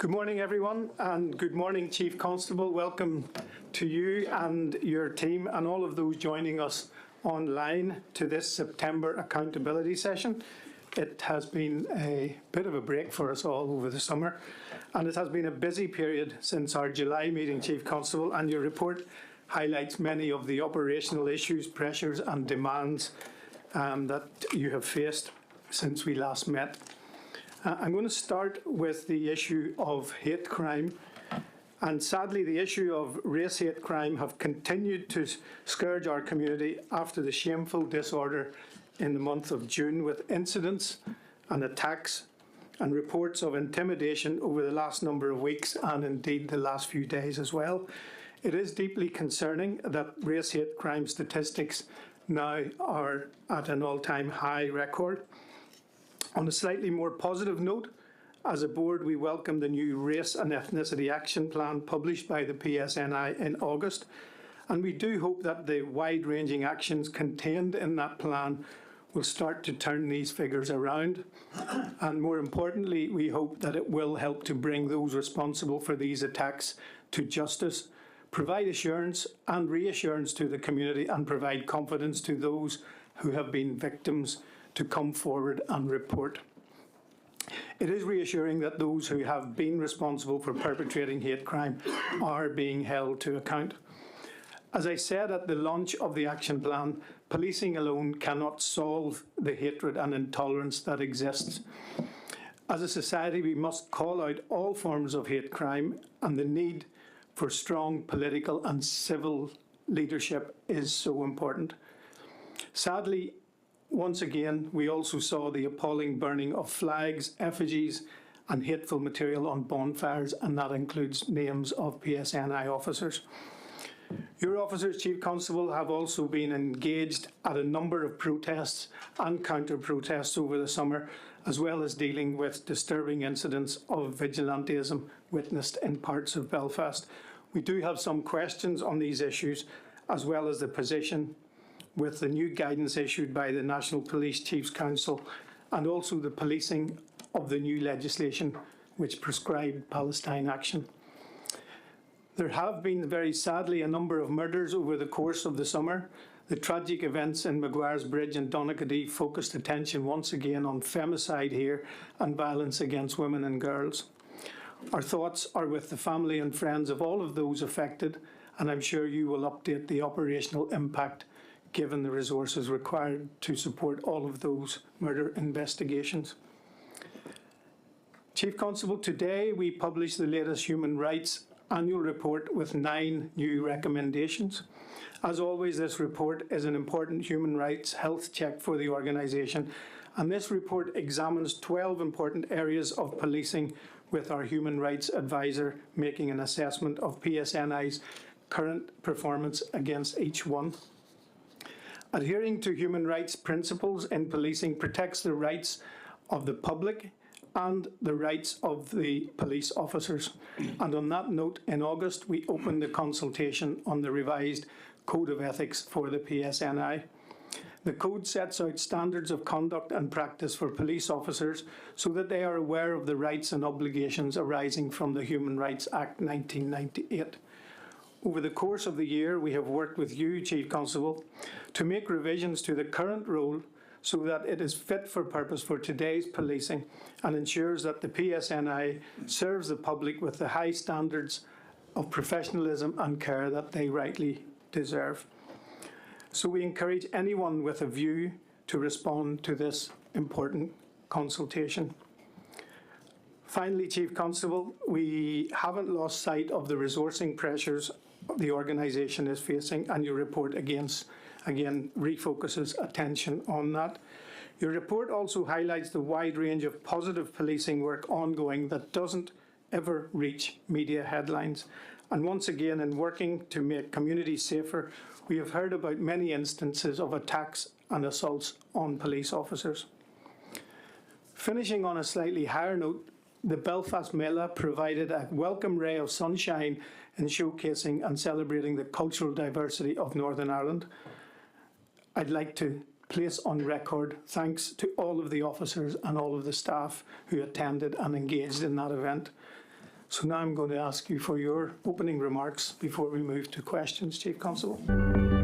Good morning, everyone, and good morning, Chief Constable. Welcome to you and your team and all of those joining us online to this September accountability session. It has been a bit of a break for us all over the summer, and it has been a busy period since our July meeting, Chief Constable, and your report highlights many of the operational issues, pressures and demands that you have faced since we last met. I'm going to start with the issue of hate crime. And sadly, the issue of race hate crime have continued to scourge our community after the shameful disorder in the month of June, with incidents and attacks and reports of intimidation over the last number of weeks and indeed the last few days as well. It is deeply concerning that race hate crime statistics now are at an all-time high record. On a slightly more positive note, as a board, we welcome the new Race and Ethnicity Action Plan published by the PSNI in August, and we do hope that the wide-ranging actions contained in that plan will start to turn these figures around. And more importantly, we hope that it will help to bring those responsible for these attacks to justice, provide assurance and reassurance to the community, and provide confidence to those who have been victims to come forward and report. It is reassuring that those who have been responsible for perpetrating hate crime are being held to account. As I said at the launch of the action plan, policing alone cannot solve the hatred and intolerance that exists. As a society, we must call out all forms of hate crime, and the need for strong political and civil leadership is so important. Sadly, once again, we also saw the appalling burning of flags, effigies and hateful material on bonfires, and that includes names of PSNI officers. Your officers, Chief Constable, have also been engaged at a number of protests and counter-protests over the summer, as well as dealing with disturbing incidents of vigilantism witnessed in parts of Belfast. We do have some questions on these issues, as well as the position with the new guidance issued by the National Police Chiefs Council, and also the policing of the new legislation which prescribed Palestine action. There have been, very sadly, a number of murders over the course of the summer. The tragic events in Maguire's Bridge and Donaghadee focused attention once again on femicide here and violence against women and girls. Our thoughts are with the family and friends of all of those affected, and I'm sure you will update the operational impact given the resources required to support all of those murder investigations. Chief Constable, today we publish the latest human rights annual report with 9 new recommendations. As always, this report is an important human rights health check for the organisation, and this report examines 12 important areas of policing, with our human rights advisor making an assessment of PSNI's current performance against each one. Adhering to human rights principles in policing protects the rights of the public and the rights of the police officers. And on that note, in August, we opened the consultation on the revised Code of Ethics for the PSNI. The code sets out standards of conduct and practice for police officers so that they are aware of the rights and obligations arising from the Human Rights Act 1998. Over the course of the year, we have worked with you, Chief Constable, to make revisions to the current role so that it is fit for purpose for today's policing and ensures that the PSNI serves the public with the high standards of professionalism and care that they rightly deserve. So we encourage anyone with a view to respond to this important consultation. Finally, Chief Constable, we haven't lost sight of the resourcing pressures the organisation is facing, and your report again refocuses attention on that. Your report also highlights the wide range of positive policing work ongoing that doesn't ever reach media headlines. And once again, in working to make communities safer, we have heard about many instances of attacks and assaults on police officers. Finishing on a slightly higher note, the Belfast Mela provided a welcome ray of sunshine in showcasing and celebrating the cultural diversity of Northern Ireland. I'd like to place on record thanks to all of the officers and all of the staff who attended and engaged in that event. So now I'm going to ask you for your opening remarks before we move to questions, Chief Constable.